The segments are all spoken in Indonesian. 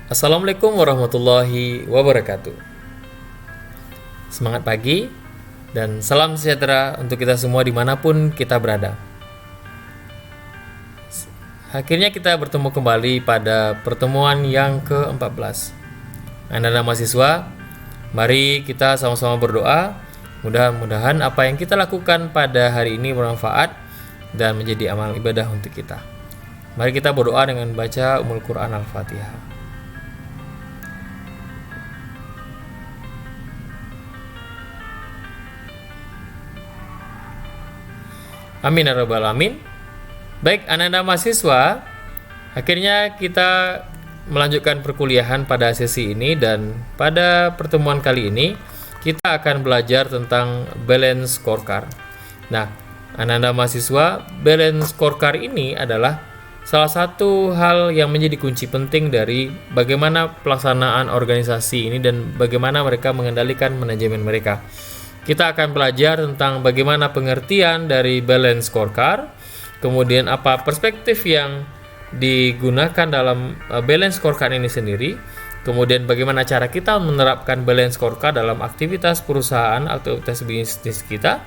Assalamualaikum warahmatullahi wabarakatuh. Semangat pagi dan salam sejahtera untuk kita semua dimanapun kita berada. Akhirnya kita bertemu kembali pada pertemuan yang ke-14. Anak-anak mahasiswa, mari kita sama-sama berdoa. Mudah-mudahan apa yang kita lakukan pada hari ini bermanfaat dan menjadi amal ibadah untuk kita. Mari kita berdoa dengan baca Ummul Quran Al-Fatihah. Amin ya rabbal alamin. Baik, anak-anak mahasiswa, akhirnya kita melanjutkan perkuliahan pada sesi ini, dan pada pertemuan kali ini kita akan belajar tentang balance scorecard. Nah, anak-anak mahasiswa, balance scorecard ini adalah salah satu hal yang menjadi kunci penting dari bagaimana pelaksanaan organisasi ini dan bagaimana mereka mengendalikan manajemen mereka. Kita akan belajar tentang bagaimana pengertian dari balance scorecard, kemudian apa perspektif yang digunakan dalam balance scorecard ini sendiri, kemudian bagaimana cara kita menerapkan balance scorecard dalam aktivitas perusahaan atau aktivitas bisnis kita,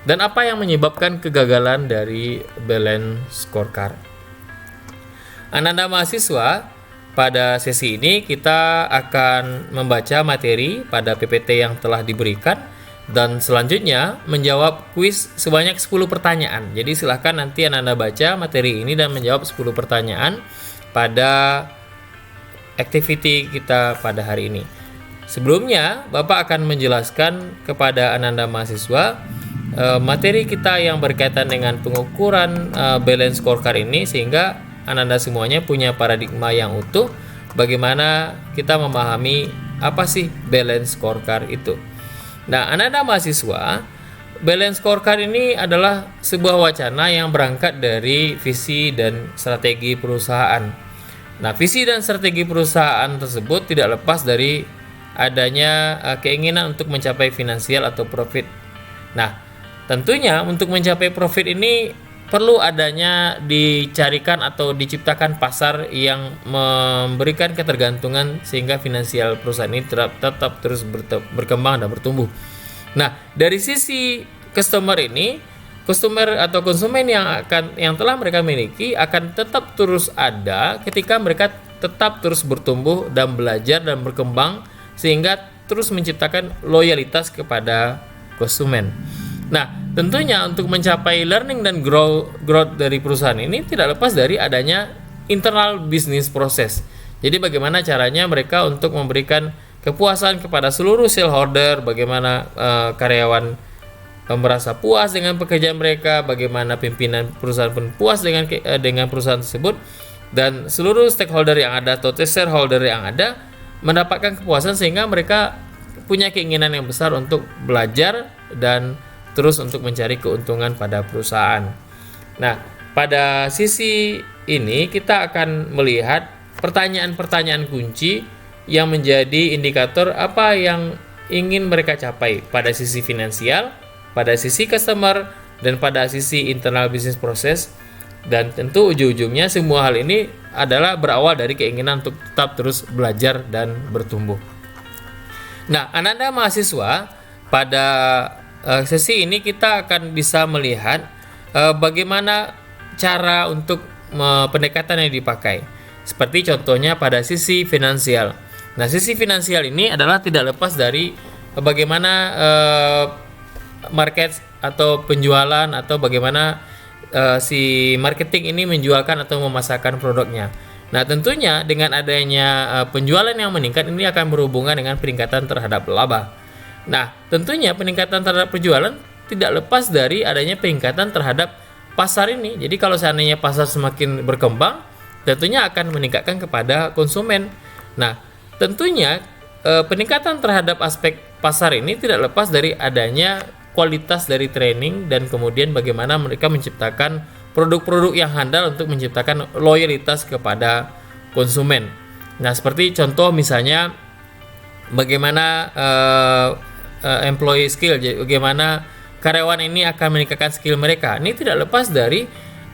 dan apa yang menyebabkan kegagalan dari balance scorecard. Anak-anak mahasiswa, pada sesi ini kita akan membaca materi pada PPT yang telah diberikan dan selanjutnya menjawab kuis sebanyak 10 pertanyaan. Jadi silahkan nanti Anda baca materi ini dan menjawab 10 pertanyaan pada activity kita pada hari ini. Sebelumnya, Bapak akan menjelaskan kepada Anda mahasiswa materi kita yang berkaitan dengan pengukuran balance scorecard ini, sehingga Anda semuanya punya paradigma yang utuh bagaimana kita memahami apa sih balance scorecard itu. Nah, anak-anak mahasiswa, balance scorecard ini adalah sebuah wacana yang berangkat dari visi dan strategi perusahaan. Nah, visi dan strategi perusahaan tersebut tidak lepas dari adanya keinginan untuk mencapai finansial atau profit. Nah, tentunya untuk mencapai profit ini perlu adanya dicarikan atau diciptakan pasar yang memberikan ketergantungan sehingga finansial perusahaan ini tetap terus berkembang dan bertumbuh. Nah, dari sisi customer ini, customer atau konsumen yang telah mereka miliki akan tetap terus ada ketika mereka tetap terus bertumbuh dan belajar dan berkembang sehingga terus menciptakan loyalitas kepada konsumen. Nah, tentunya untuk mencapai learning dan growth dari perusahaan ini tidak lepas dari adanya internal business process. Jadi bagaimana caranya mereka untuk memberikan kepuasan kepada seluruh shareholder, bagaimana karyawan merasa puas dengan pekerjaan mereka, bagaimana pimpinan perusahaan pun puas dengan perusahaan tersebut, dan seluruh stakeholder yang ada atau shareholder yang ada mendapatkan kepuasan sehingga mereka punya keinginan yang besar untuk belajar dan terus untuk mencari keuntungan pada perusahaan. Nah, pada sisi ini kita akan melihat pertanyaan-pertanyaan kunci yang menjadi indikator apa yang ingin mereka capai pada sisi finansial, pada sisi customer, dan pada sisi internal business process. Dan tentu ujung-ujungnya semua hal ini adalah berawal dari keinginan untuk tetap terus belajar dan bertumbuh. Nah, anak-anak mahasiswa, pada sesi ini kita akan bisa melihat bagaimana cara untuk pendekatan yang dipakai. Seperti contohnya pada sisi finansial. Nah, sisi finansial ini adalah tidak lepas dari bagaimana market atau penjualan atau bagaimana si marketing ini menjualkan atau memasarkan produknya. Nah, tentunya dengan adanya penjualan yang meningkat ini akan berhubungan dengan peningkatan terhadap laba. Nah, tentunya peningkatan terhadap penjualan tidak lepas dari adanya peningkatan terhadap pasar ini. Jadi kalau seandainya pasar semakin berkembang, tentunya akan meningkatkan kepada konsumen. Nah, tentunya peningkatan terhadap aspek pasar ini tidak lepas dari adanya kualitas dari training dan kemudian bagaimana mereka menciptakan produk-produk yang handal untuk menciptakan loyalitas kepada konsumen. Nah, seperti contoh misalnya bagaimana employee skill, jadi bagaimana karyawan ini akan meningkatkan skill mereka. Ini tidak lepas dari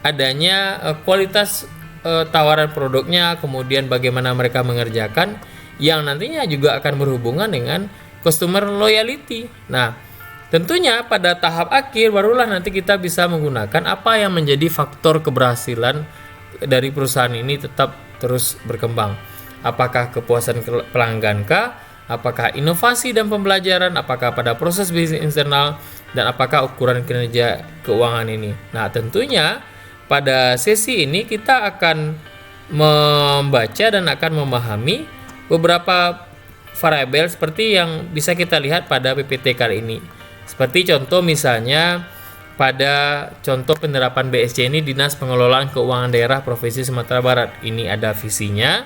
adanya kualitas tawaran produknya, kemudian bagaimana mereka mengerjakan, yang nantinya juga akan berhubungan dengan customer loyalty. Nah, tentunya pada tahap akhir barulah nanti kita bisa menggunakan apa yang menjadi faktor keberhasilan dari perusahaan ini tetap terus berkembang. Apakah kepuasan pelanggan kah? Apakah inovasi dan pembelajaran? Apakah pada proses bisnis internal? Dan apakah ukuran kinerja keuangan ini? Nah, tentunya pada sesi ini kita akan membaca dan akan memahami beberapa variabel seperti yang bisa kita lihat pada PPT kali ini. Seperti contoh misalnya pada contoh penerapan BSC ini, Dinas Pengelolaan Keuangan Daerah Provinsi Sumatera Barat. Ini ada visinya,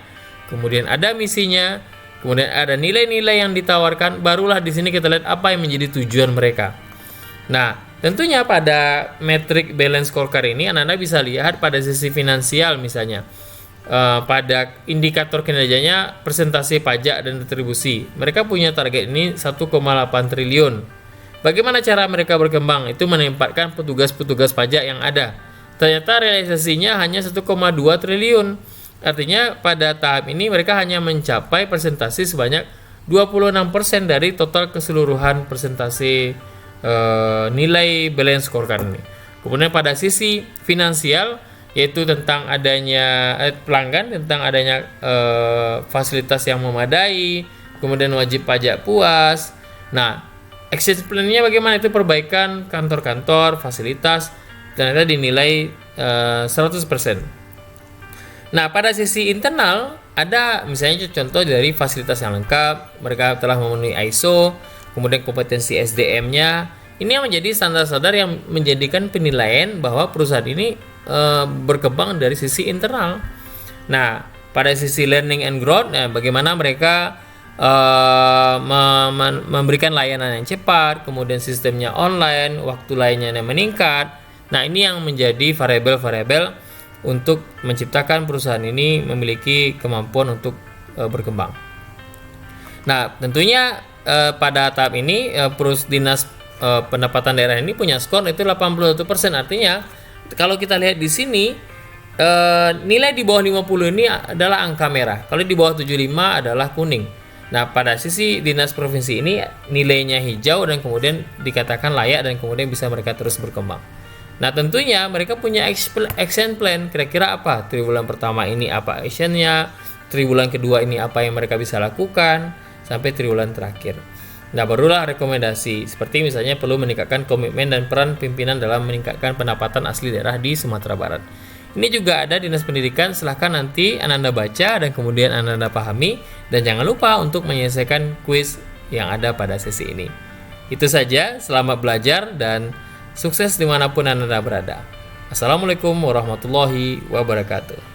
kemudian ada misinya, kemudian ada nilai-nilai yang ditawarkan, barulah di sini kita lihat apa yang menjadi tujuan mereka. Nah, tentunya pada metrik balance scorecard ini Anda bisa lihat pada sisi finansial misalnya. Pada indikator kinerjanya presentasi pajak dan retribusi. Mereka punya target ini 1,8 triliun. Bagaimana cara mereka berkembang? Itu menempatkan petugas-petugas pajak yang ada. Ternyata realisasinya hanya 1,2 triliun. Artinya pada tahap ini mereka hanya mencapai presentasi sebanyak 26% dari total keseluruhan presentasi nilai balance scorecard ini. Kemudian pada sisi finansial, yaitu tentang adanya pelanggan, tentang adanya fasilitas yang memadai, kemudian wajib pajak puas. Nah, action plan-nya bagaimana? Itu perbaikan kantor-kantor, fasilitas, ternyata dinilai 100%. Nah, pada sisi internal ada misalnya contoh dari fasilitas yang lengkap, mereka telah memenuhi ISO, kemudian kompetensi SDM-nya. Ini yang menjadi standar-standar yang menjadikan penilaian bahwa perusahaan ini berkembang dari sisi internal. Nah, pada sisi learning and growth, bagaimana mereka memberikan layanan yang cepat, kemudian sistemnya online, waktu lainnya yang meningkat. Nah, ini yang menjadi variabel-variabel untuk menciptakan perusahaan ini memiliki kemampuan untuk berkembang. Nah, tentunya pada tahap ini Dinas Pendapatan Daerah ini punya skor itu 81%. Artinya kalau kita lihat di sini nilai di bawah 50 ini adalah angka merah. Kalau di bawah 75 adalah kuning. Nah, pada sisi dinas provinsi ini nilainya hijau dan kemudian dikatakan layak dan kemudian bisa mereka terus berkembang. Nah, tentunya mereka punya action plan. Kira-kira apa? Triwulan pertama ini apa actionnya? Triwulan kedua ini apa yang mereka bisa lakukan? Sampai triwulan terakhir. Nah, barulah rekomendasi. Seperti misalnya perlu meningkatkan komitmen dan peran pimpinan dalam meningkatkan pendapatan asli daerah di Sumatera Barat. Ini juga ada Dinas Pendidikan, silahkan nanti Anda baca dan kemudian Anda pahami. Dan jangan lupa untuk menyelesaikan kuis yang ada pada sesi ini. Itu saja, selamat belajar dan sukses dimanapun Anda berada. Assalamualaikum warahmatullahi wabarakatuh.